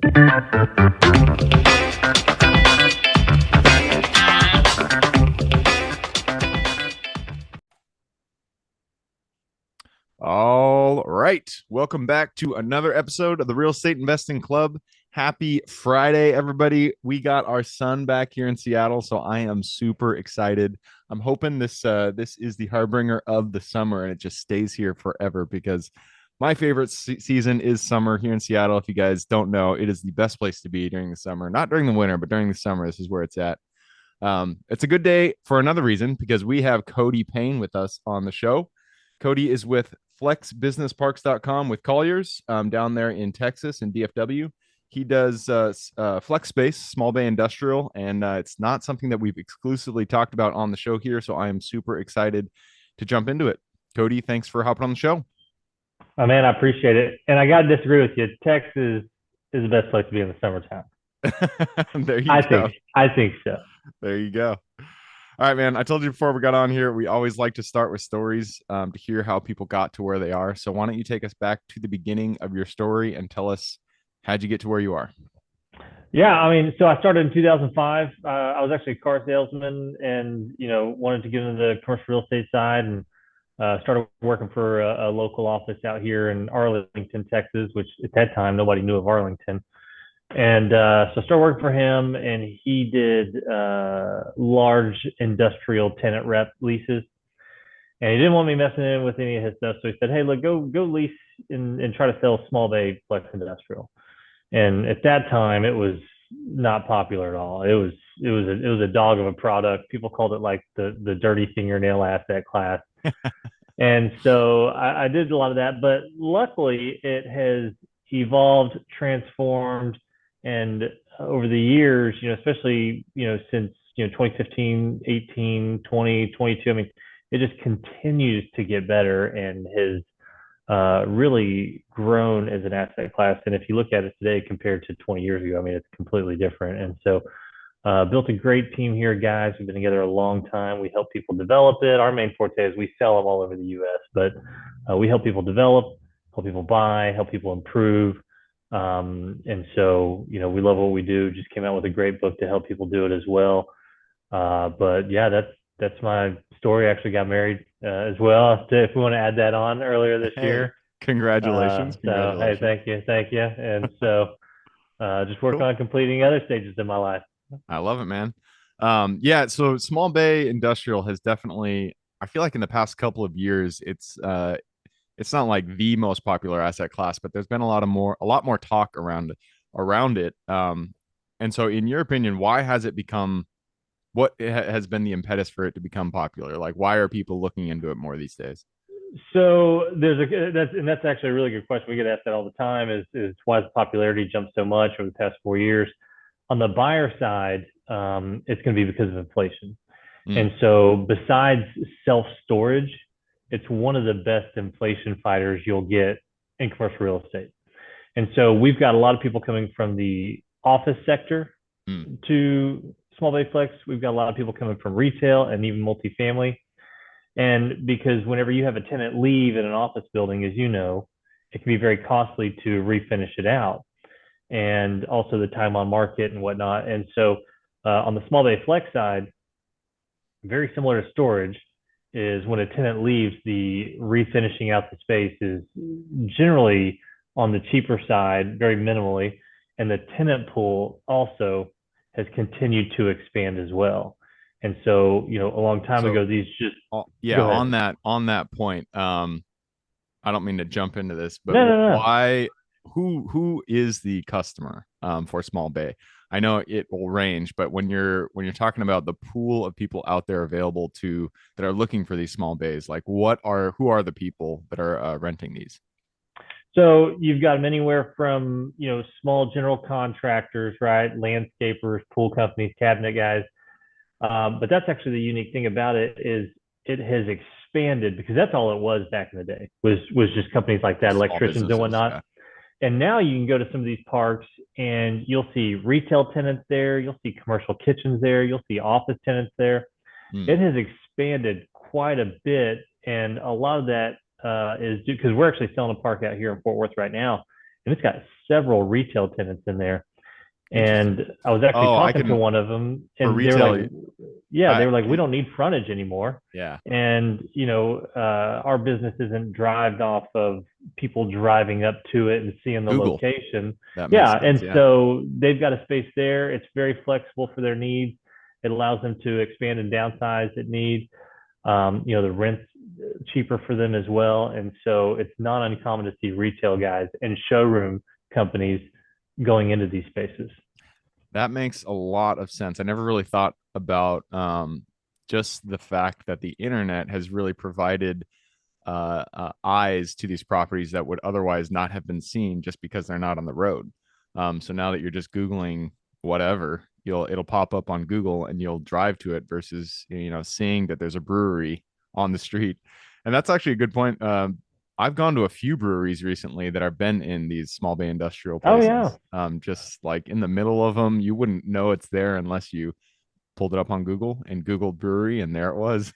All right. Welcome back to another episode of the Real Estate Investing Club. Happy Friday, everybody. We got our sun back here in Seattle, so I am super excited. I'm hoping this is the harbinger of the summer and it just stays here forever because my favorite season is summer here in Seattle. If you guys don't know, it is the best place to be during the summer. Not during the winter, but during the summer. This is where it's at. It's a good day for another reason because we have Cody Payne with us on the show. Cody is with flexbusinessparks.com with Colliers down there in Texas in DFW. He does flex space, small bay industrial, and it's not something that we've exclusively talked about on the show here. So I am super excited to jump into it. Cody, thanks for hopping on the show. Oh man, I appreciate it. And I got to disagree with you. Texas is the best place to be in the summertime. There you go. I think so. There you go. All right, man. I told you before we got on here, we always like to start with stories to hear how people got to where they are. So why don't you take us back to the beginning of your story and tell us how'd you get to where you are? Yeah, I mean, so I started in 2005. I was actually a car salesman and, wanted to get into the commercial real estate side and started working for a local office out here in Arlington, Texas, which at that time, nobody knew of Arlington. And so I started working for him, and he did large industrial tenant rep leases. And he didn't want me messing in with any of his stuff, so he said, "Hey, look, go lease and try to sell small bay flex industrial." And at that time, it was not popular at all. It was a dog of a product. People called it like the dirty fingernail asset class. And so I did a lot of that, but luckily it has evolved, transformed. And over the years, especially, since, 2015, 18, 20, 22, I mean, it just continues to get better and has really grown as an asset class. And if you look at it today compared to 20 years ago, I mean, it's completely different. And so built a great team here, guys. We've been together a long time. We help people develop it. Our main forte is we sell them all over the U.S., but we help people develop, help people buy, help people improve. And so, we love what we do. Just came out with a great book to help people do it as well. But yeah, that's my story. I actually got married as well. If we want to add that on earlier this year. Congratulations. So, hey, thank you. And so, just work on completing other stages in my life. I love it, man. Yeah. So small bay industrial has definitely, I feel like in the past couple of years, it's not like the most popular asset class, but there's been a lot more talk around it. And so in your opinion, why has it become, what has been the impetus for it to become popular? Like, why are people looking into it more these days? So that's actually a really good question. We get asked that all the time is why the popularity jumped so much over the past 4 years. On the buyer side, it's going to be because of inflation. And so besides self-storage, it's one of the best inflation fighters you'll get in commercial real estate. And so we've got a lot of people coming from the office sector to small bay flex. We've got a lot of people coming from retail and even multifamily. And because whenever you have a tenant leave in an office building, as you know, it can be very costly to refinish it out, and also the time on market and whatnot. And so on the small bay flex side, very similar to storage, is when a tenant leaves, the refinishing out the space is generally on the cheaper side, very minimally. And the tenant pool also has continued to expand as well. And so, a long time ago, these just on that point, I don't mean to jump into this, but no. why? Who is the customer for small bay? I know it will range, but when you're talking about the pool of people out there available that are looking for these small bays, like who are the people that are renting these? So you've got them anywhere from, small general contractors, right? Landscapers, pool companies, cabinet guys. But that's actually the unique thing about it is it has expanded, because that's all it was back in the day was just companies like that, electricians and whatnot. Yeah. And now you can go to some of these parks and you'll see retail tenants there. You'll see commercial kitchens there. You'll see office tenants there. It has expanded quite a bit. And a lot of that is because we're actually selling a park out here in Fort Worth right now. and it's got several retail tenants in there. Interesting. And I was actually Oh, I talking to can one of them, for and they were like, retail. yeah, they I were like, we don't need frontage anymore. yeah, And, our business isn't derived off of people driving up to it and seeing the Google. location. That makes Yeah. sense. And Yeah. so they've got a space there. It's very flexible for their needs. It allows them to expand and downsize at need. The rent's cheaper for them as well. And so it's not uncommon to see retail guys and showroom companies going into these spaces. That makes a lot of sense. I never really thought about just the fact that the internet has really provided eyes to these properties that would otherwise not have been seen just because they're not on the road. So now that you're just Googling whatever, it'll pop up on Google and you'll drive to it versus seeing that there's a brewery on the street. And that's actually a good point. I've gone to a few breweries recently that have been in these small bay industrial Oh yeah. places. Just like in the middle of them, you wouldn't know it's there unless you pulled it up on Google and Googled brewery, and there it was.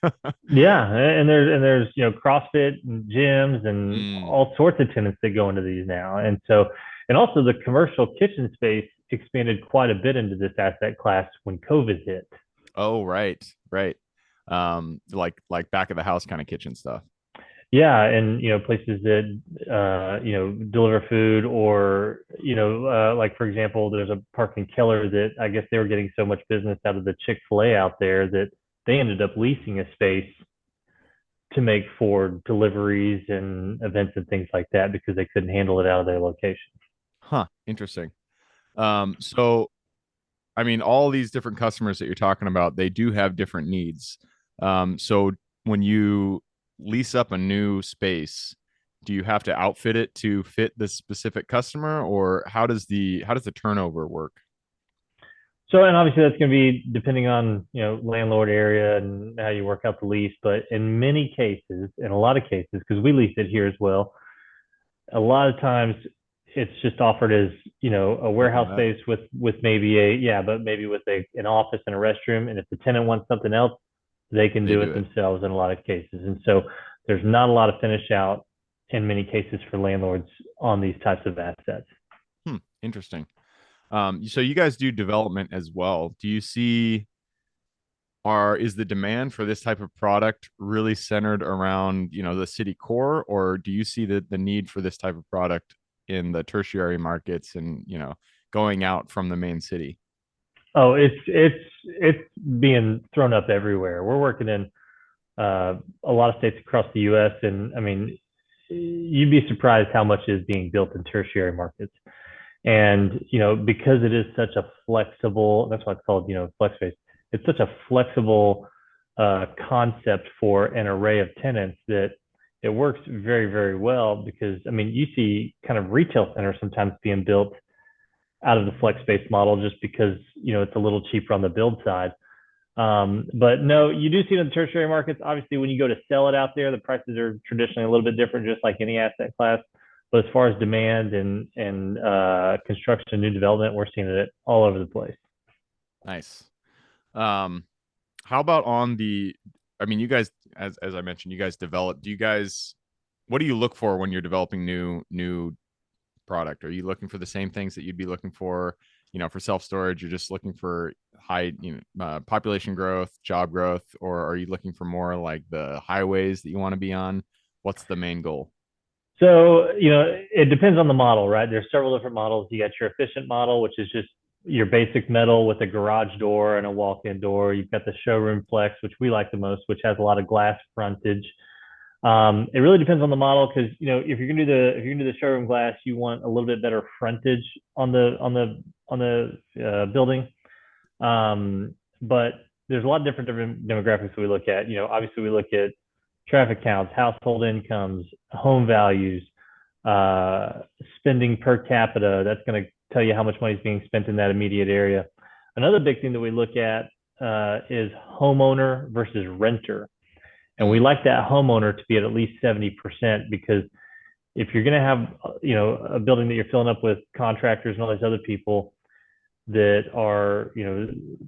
Yeah, and there's CrossFit and gyms and Mm. all sorts of tenants that go into these now, and also the commercial kitchen space expanded quite a bit into this asset class when COVID hit. Oh, right, right. Like back of the house kind of kitchen stuff. Yeah, and places that deliver food, or like for example, there's a park in Keller that I guess they were getting so much business out of the Chick-fil-A out there that they ended up leasing a space to make for deliveries and events and things like that because they couldn't handle it out of their location. Huh, interesting. So I mean, all these different customers that you're talking about, they do have different needs. So when you lease up a new space, do you have to outfit it to fit the specific customer, or how does the turnover work? So, and obviously that's going to be depending on, landlord area and how you work out the lease. But in many cases, in a lot of cases, because we lease it here as well, a lot of times it's just offered as, a Something warehouse like that. space with maybe but maybe with an office and a restroom. And if the tenant wants something else, they can They do do it it. themselves in a lot of cases. And so there's not a lot of finish out in many cases for landlords on these types of assets. Interesting. So you guys do development as well. Do you see are is the demand for this type of product really centered around the city core, or do you see the need for this type of product in the tertiary markets and going out from the main city? Oh, it's being thrown up everywhere. We're working in a lot of states across the U.S. And I mean, you'd be surprised how much is being built in tertiary markets. And because it is such a flexible, that's why it's called flex space. It's such a flexible concept for an array of tenants that it works very, very well. Because I mean, you see kind of retail centers sometimes being built out of the flex space model just because it's a little cheaper on the build side. But no, you do see it in the tertiary markets. Obviously, when you go to sell it out there, the prices are traditionally a little bit different, just like any asset class. But as far as demand and construction, new development, we're seeing it all over the place. Nice. Um, how about on the? I mean, you guys, as I mentioned, you guys develop. Do you guys? What do you look for when you're developing new product? Are you looking for the same things that you'd be looking for, for self storage? You're just looking for high, population growth, job growth, or are you looking for more like the highways that you want to be on? What's the main goal? So, it depends on the model, right? There's several different models. You got your efficient model, which is just your basic metal with a garage door and a walk-in door. You've got the showroom flex, which we like the most, which has a lot of glass frontage. It really depends on the model because if you're gonna do the showroom glass, you want a little bit better frontage on the building. But there's a lot of different demographics that we look at. Obviously we look at traffic counts, household incomes, home values, uh, spending per capita. That's going to tell you how much money is being spent in that immediate area. Another big thing that we look at is homeowner versus renter. And we Mm, like that homeowner to be at least 70% because if you're going to have, a building that you're filling up with contractors and all these other people that are,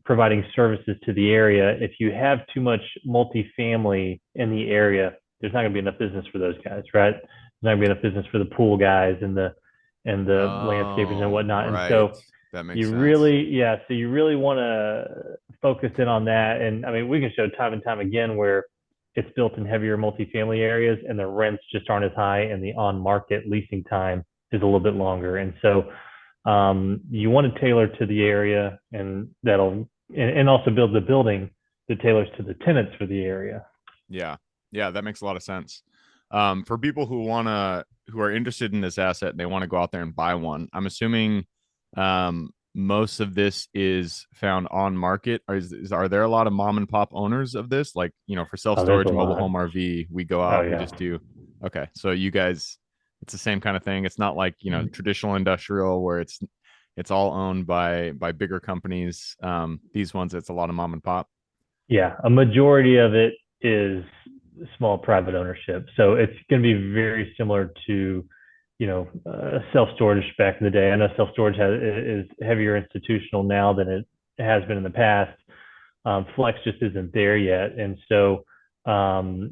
providing services to the area, if you have too much multifamily in the area, there's not going to be enough business for those guys, right? There's not going to be enough business for the pool guys and and the landscapers and Oh, whatnot. And right. so That makes you sense. really, yeah, so you really want to focus in on that. And I mean, we can show time and time again where it's built in heavier multifamily areas and the rents just aren't as high and the on market leasing time is a little bit longer. And so you want to tailor to the area and and also build the building that tailors to the tenants for the area. Yeah. Yeah, that makes a lot of sense. For people who are interested in this asset and they want to go out there and buy one, I'm assuming most of this is found on market. Are there a lot of mom and pop owners of this? Like, for self Oh, there's a storage, mobile lot. home RV, we go Oh, out, we yeah. just do. Okay, so you guys, it's the same kind of thing. It's not like traditional industrial where it's all owned by bigger companies. These ones, it's a lot of mom and pop. Yeah, a majority of it is small private ownership. So it's going to be very similar to, self storage back in the day. I know self storage is heavier institutional now than it has been in the past. Flex just isn't there yet, and so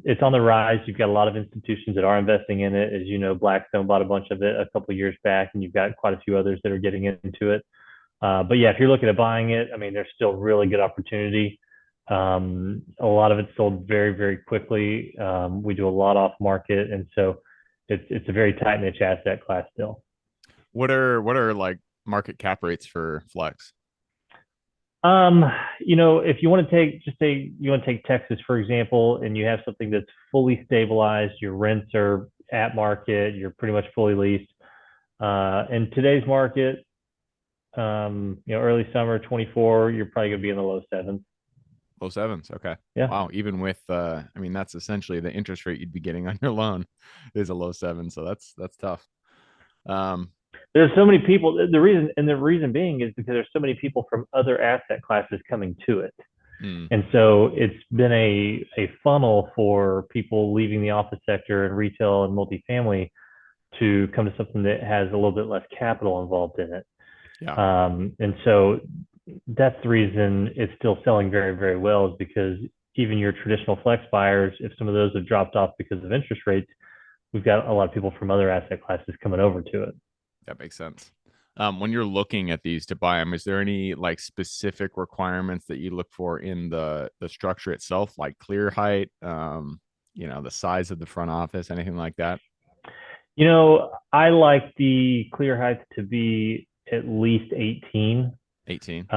it's on the rise. You've got a lot of institutions that are investing in it. As you know, Blackstone bought a bunch of it a couple of years back, and you've got quite a few others that are getting into it. But yeah, if you're looking at buying it, I mean, there's still really good opportunity. A lot of it's sold very, very quickly. We do a lot off market, and so it's a very tight niche asset class still. What are like market cap rates for Flex? Um, if you want to just say you want to take Texas, for example, and you have something that's fully stabilized, your rents are at market, you're pretty much fully leased. In today's market, early summer 24, you're probably going to be in the low sevens. Low sevens. Okay. Yeah. Wow. Even with I mean, that's essentially the interest rate you'd be getting on your loan is a low seven. So that's tough. Um, There's so many people. The reason being is because there's so many people from other asset classes coming to it. mm, And so it's been a funnel for people leaving the office sector and retail and multifamily to come to something that has a little bit less capital involved in it. yeah. And so that's the reason it's still selling very, very well is because even your traditional flex buyers, if some of those have dropped off because of interest rates, we've got a lot of people from other asset classes coming over to it. That makes sense. When you're looking at these to buy them, is there any like specific requirements that you look for in the structure itself, like clear height, the size of the front office, anything like that? I like the clear height to be at least 18. 18.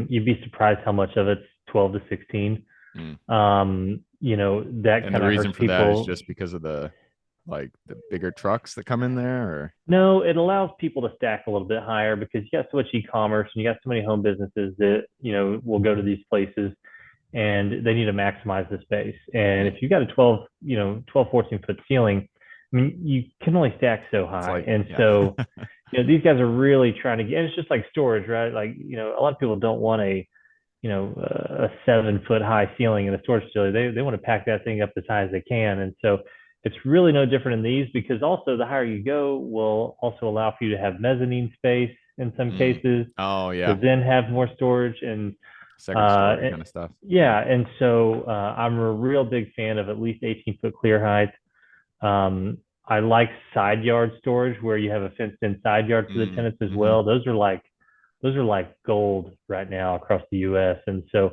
You'd be surprised how much of it's 12 to 16. Mm. That And the kind of hurts reason for that is people. just because of the bigger trucks that come in there, or No, it allows people to stack a little bit higher because you got so much e-commerce and you got so many home businesses that, will go to these places and they need to maximize the space. And mm, if you got a 12, 12, 14 foot ceiling, I mean, you can only stack so it's high. like, And yeah. so, these guys are really trying to get, and it's just like storage, right? Like, a lot of people don't want a 7 foot high ceiling in a storage facility. They want to pack that thing up as high as they can. And so it's really no different in these because also the higher you go will also allow for you to have mezzanine space in some Mm. cases Oh to yeah, then have more storage and second uh story kind of stuff. Yeah. yeah, and so I'm a real big fan of at least 18-foot clear height. I like side yard storage where you have a fenced in side yard for the Mm. tenants as Hmm. well. Those are like gold right now across the US. And so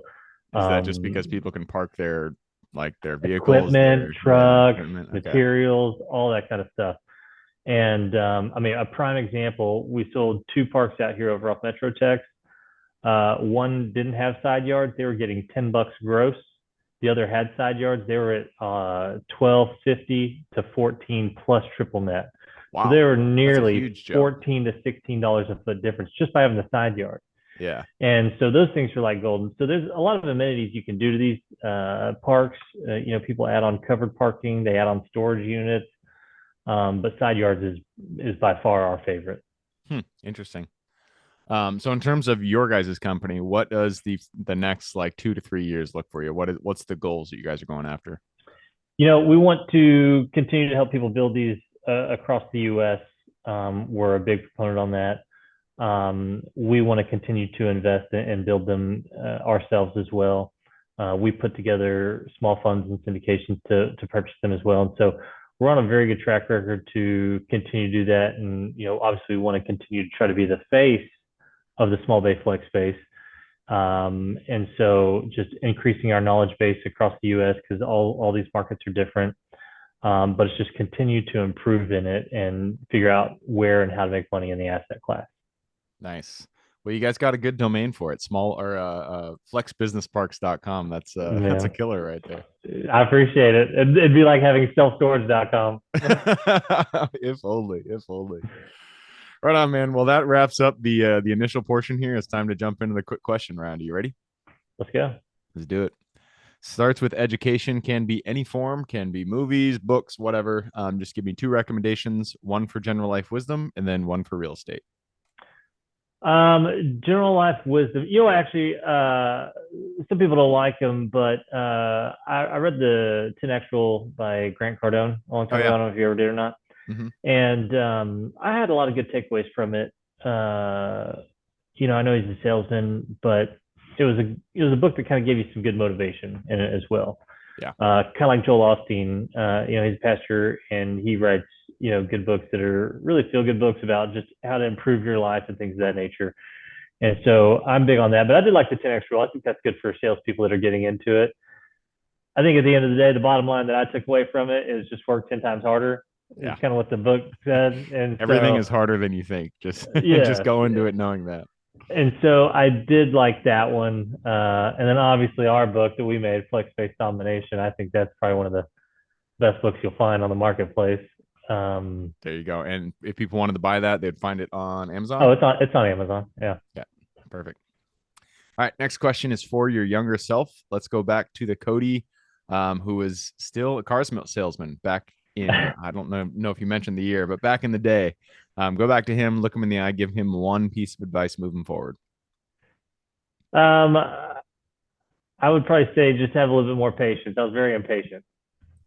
Is that just because um people can park their vehicles, equipment, yeah, trucks, equipment? Okay. materials, all that kind of stuff. And I mean, a prime example, we sold two parks out here over off Metro Tech. One didn't have side yards. They were getting $10 gross. The other had side yards. They were at 12.50 to 14 plus triple net. So they Wow, were that's a nearly huge jump. $14 to $16 a foot difference just by having the side yard. Yeah. And so those things are like golden. So there's a lot of amenities you can do to these parks. People add on covered parking, they add on storage units, but side yards is by far our favorite. Interesting. So in terms of your guys' company, what does the next like 2 to 3 years look for you? What's the goals that you guys are going after? We want to continue to help people build these across the U.S. We're a big proponent on that. We want to continue to invest and build them ourselves as well. We put together small funds and syndications to purchase them as well. And so we're on a very good track record to continue to do that. And, obviously we want to continue to try to be the face of the small bay flex space. And so just increasing our knowledge base across the US because all these markets are different. But it's just continue to improve in it and figure out where and how to make money in the asset class. Nice. Well, you guys got a good domain for it. Small or flexbusinessparks.com. That's that's a Yeah. killer right there. I appreciate it. It'd be like having selfstorage.com. If only, if only. Right on, man. Well, that wraps up the initial portion here. It's time to jump into the quick question round. Are you ready? Let's go. Let's do it. Starts with education, can be any form, can be movies, books, whatever. Just give me two recommendations, one for general life wisdom and then one for real estate. General life wisdom. Actually, some people don't like them, but I read the 10X Rule by Grant Cardone a long Oh time ago. I yeah. don't know if you ever did or not. Mm-hmm. And I had a lot of good takeaways from it. I know he's a salesman, but it was a book that kind of gave you some good motivation in it as well. Yeah. Kind of like Joel Osteen, he's a pastor and he writes, good books that are really feel good books about just how to improve your life and things of that nature. And so I'm big on that. But I did like the 10X Rule. I think that's good for salespeople that are getting into it. I think at the end of the day, the bottom line that I took away from it is just work 10 times harder. Yeah. It's kind of what the book said. And everything is harder than you think. Just just yeah. go into it knowing that. And so I did like that one. And then obviously our book that we made, Flex Space Domination, I think that's probably one of the best books you'll find on the marketplace. There you go. And if people wanted to buy that, they'd find it on Amazon. Oh, it's on Amazon. Yeah. Yeah. Perfect. All right. Next question is for your younger self. Let's go back to the Cody, who was still a car salesman back in, I don't know if you mentioned the year, but back in the day. Go back to him, look him in the eye, give him one piece of advice moving forward. Um, I would probably say just have a little bit more patience. I was very impatient,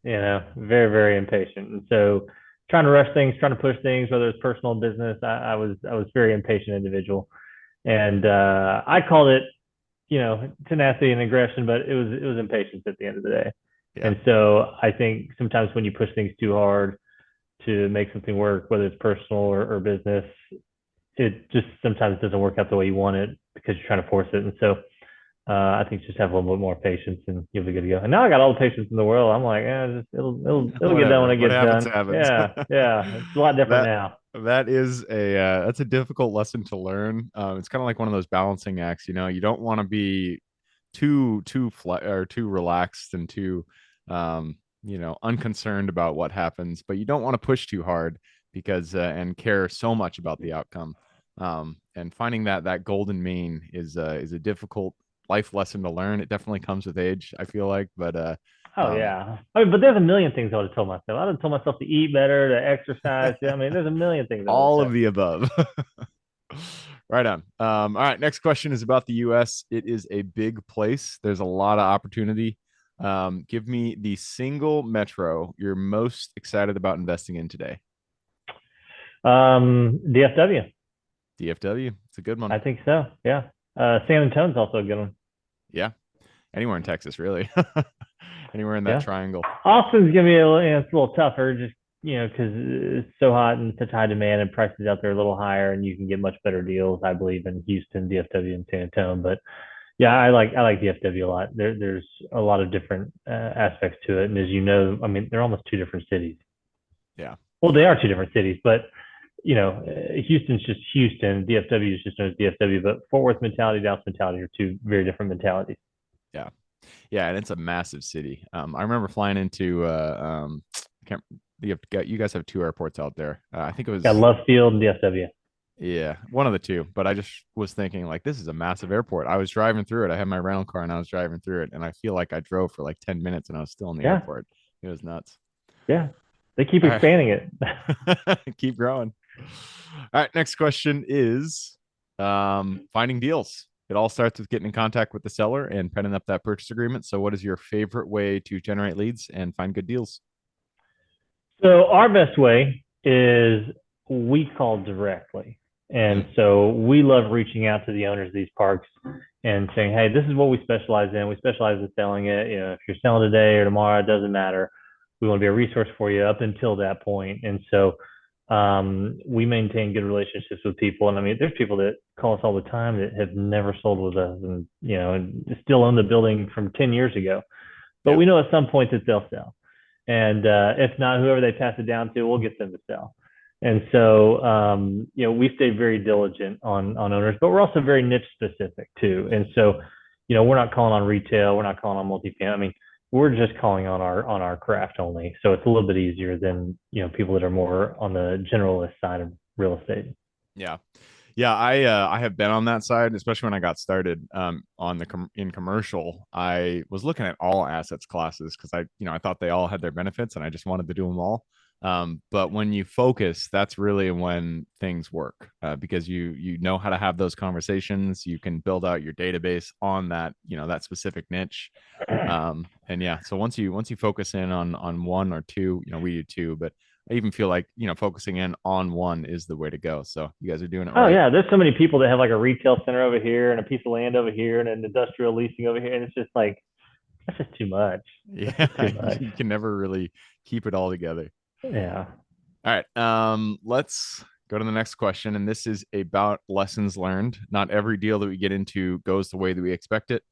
very, very impatient. And so trying to rush things, trying to push things, whether it's personal or business, I was very impatient individual. And I called it, tenacity and aggression, but it was impatience at the end of the day. Yeah. And so I think sometimes when you push things too hard to make something work, whether it's personal or business, it just sometimes doesn't work out the way you want it because you're trying to force it. And so I think just have a little bit more patience and you'll be good to go. And now I got all the patience in the world. I'm like, it'll get done when it What gets happens, done. happens. Yeah, yeah, it's a lot different now. That is that's a difficult lesson to learn. It's kind of like one of those balancing acts. You don't want to be or too relaxed and too unconcerned about what happens, but you don't want to push too hard because and care so much about the outcome. And finding that golden mean is a difficult life lesson to learn. It definitely comes with age, I feel like, but Oh yeah. I mean, but there's a million things I would have told myself. I would have told myself to eat better, to exercise. I mean, there's a million things I would have all said. of the above. Right on. All right, next question is about the US. It is a big place. There's a lot of opportunity. Give me the single metro you're most excited about investing in today. DFW. DFW. It's a good one. I think so. Yeah. San Antonio's also a good one. Yeah. Anywhere in Texas, really. Anywhere in that Yeah. triangle. Austin's gonna be it's a little tougher, just because it's so hot and such high demand and prices out there are a little higher, and you can get much better deals, I believe, in Houston, DFW, and San Antonio. But yeah, I like DFW a lot. There's a lot of different aspects to it, and as you know, I mean, they're almost two different cities. Yeah. Well, they are two different cities, but Houston's just Houston. DFW is just known as DFW, but Fort Worth mentality, Dallas mentality are two very different mentalities. Yeah. Yeah, and it's a massive city. I remember flying into can't you guys have two airports out there. I think it was Love Field and DFW. yeah, one of the two. But I just was thinking like this is a massive airport. I was driving through it. I had my rental car and I was driving through it, and I feel like I drove for like 10 minutes and I was still in the airport. It was nuts. Yeah, they keep expanding it. Keep growing. All right, next question is finding deals. It all starts with getting in contact with the seller and penning up that purchase agreement. So, what is your favorite way to generate leads and find good deals? So our best way is we call directly. And so we love reaching out to the owners of these parks and saying, hey, this is what we specialize in. We specialize in selling it. If you're selling today or tomorrow, it doesn't matter. We want to be a resource for you up until that point. And so we maintain good relationships with people. And I mean, there's people that call us all the time that have never sold with us and, and still own the building from 10 years ago. But Yeah. we know at some point that they'll sell. And if not, whoever they pass it down to, we'll get them to sell. And so, we stay very diligent on owners, but we're also very niche specific too. And so, we're not calling on retail, we're not calling on multifamily. I mean, we're just calling on our craft only. So it's a little bit easier than people that are more on the generalist side of real estate. Yeah. Yeah, I have been on that side, especially when I got started on in commercial. I was looking at all assets classes because I thought they all had their benefits and I just wanted to do them all. But when you focus, that's really when things work because you know how to have those conversations. You can build out your database on that that specific niche. And yeah, so once you focus in on one or two, we do two, but I even feel like, focusing in on one is the way to go. So you guys are doing it Oh right. yeah, there's so many people that have like a retail center over here and a piece of land over here and an industrial leasing over here, and it's just like that's just too much. That's just Yeah, too much. you can never really keep it all together. Yeah. All right. Let's go to the next question. And this is about lessons learned. Not every deal that we get into goes the way that we expect it.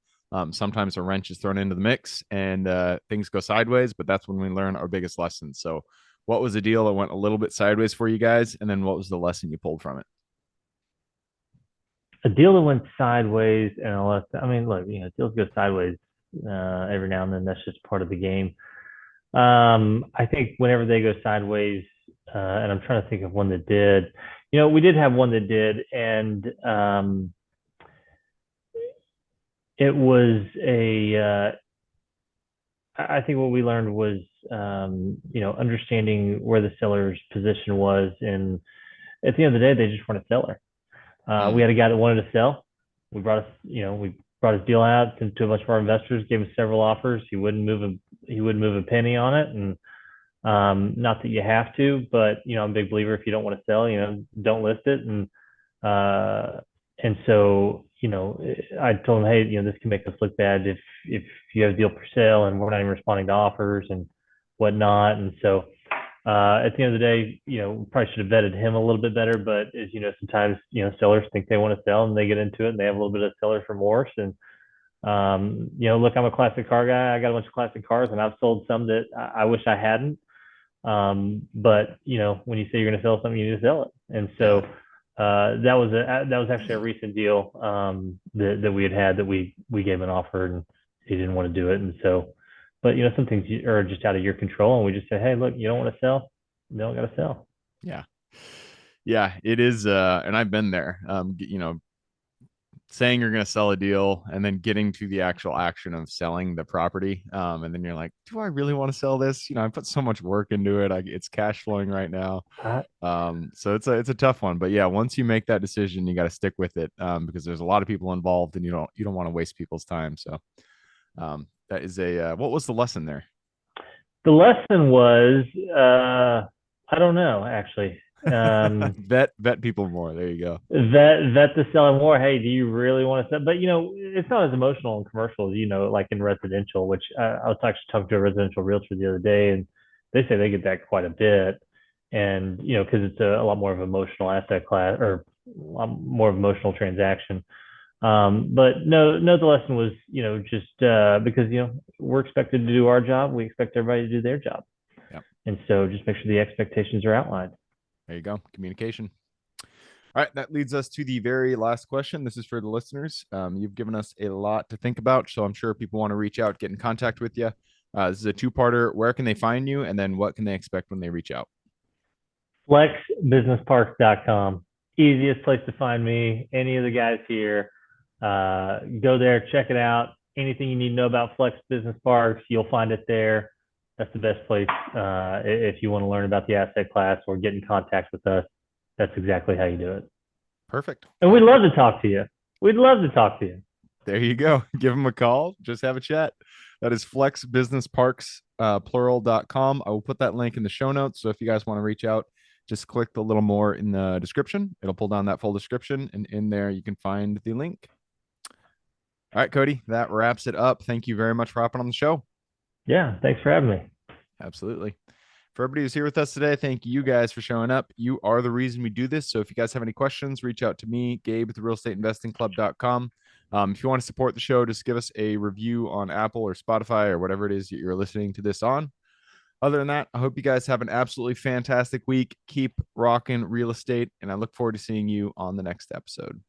Sometimes a wrench is thrown into the mix and things go sideways, but that's when we learn our biggest lessons. So, what was a deal that went a little bit sideways for you guys? And then what was the lesson you pulled from it? A deal that went sideways and a lot. I mean, look, deals go sideways every now and then. That's just part of the game. I think whenever they go sideways, and I'm trying to think of one that did. We did have one that did, and it was a. I think what we learned was, understanding where the seller's position was, and at the end of the day, they just want a seller. We Mm, had a guy that wanted to sell. We brought his deal out to a bunch of our investors, gave him several offers. He wouldn't move a penny on it. And not that you have to, but I'm a big believer if you don't want to sell, don't list it. Uh, and so, I told him, hey, this can make us look bad if you have a deal for sale and we're not even responding to offers and whatnot. And so at the end of the day, probably should have vetted him a little bit better. But as you know, sometimes sellers think they want to sell and they get into it and they have a little bit of seller's remorse. And look, I'm a classic car guy. I got a bunch of classic cars, and I've sold some that I wish I hadn't. But when you say you're going to sell something, you need to sell it. And so yeah. that was actually a recent deal that we had that we gave an offer and he didn't want to do it. And so, but some things are just out of your control, and we just say, hey, look, you don't want to sell, you don't got to sell. Yeah. Yeah, it is. And I've been there. Saying you're going to sell a deal and then getting to the actual action of selling the property. And then you're like, do I really want to sell this? I put so much work into it. It's cash flowing right now. I, So it's a tough one, but yeah, once you make that decision, you got to stick with it because there's a lot of people involved and you don't want to waste people's time. So that is what was the lesson there? the lesson was, I don't know, actually. Um, vet people more. There you go. vet the selling more. Hey, do you really want to sell? But it's not as emotional in commercials, like in residential, which I was actually talking to a residential realtor the other day, and they say they get that quite a bit. And because it's a lot more of an emotional asset class or a lot more of emotional transaction. But no, the lesson was, just because we're expected to do our job, we expect everybody to do their job, Yep. and so just make sure the expectations are outlined. There you go. Communication. All right, that leads us to the very last question. This is for the listeners. You've given us a lot to think about, so I'm sure people want to reach out, get in contact with you. This is a two-parter. Where can they find you, and then what can they expect when they reach out? Flexbusinessparks.com. Easiest place to find me. Any of the guys here. Go there, check it out. Anything you need to know about Flex Business Parks, you'll find it there. That's the best place if you want to learn about the asset class or get in contact with us. That's exactly how you do it. Perfect. And All we'd right. love to talk to you. We'd love to talk to you. There you go. Give them a call. Just have a chat. That is flexbusinessparks, plural.com. I will put that link in the show notes. So if you guys want to reach out, just click the little more in the description. It'll pull down that full description. And in there, you can find the link. All right, Cody, that wraps it up. Thank you very much for hopping on the show. Yeah, thanks for having me. Absolutely. For everybody who's here with us today, thank you guys for showing up. You are the reason we do this. So if you guys have any questions, reach out to me, Gabe at therealestateinvestingclub.com. If you want to support the show, just give us a review on Apple or Spotify or whatever it is you're listening to this on. Other than that, I hope you guys have an absolutely fantastic week. Keep rocking real estate, and I look forward to seeing you on the next episode.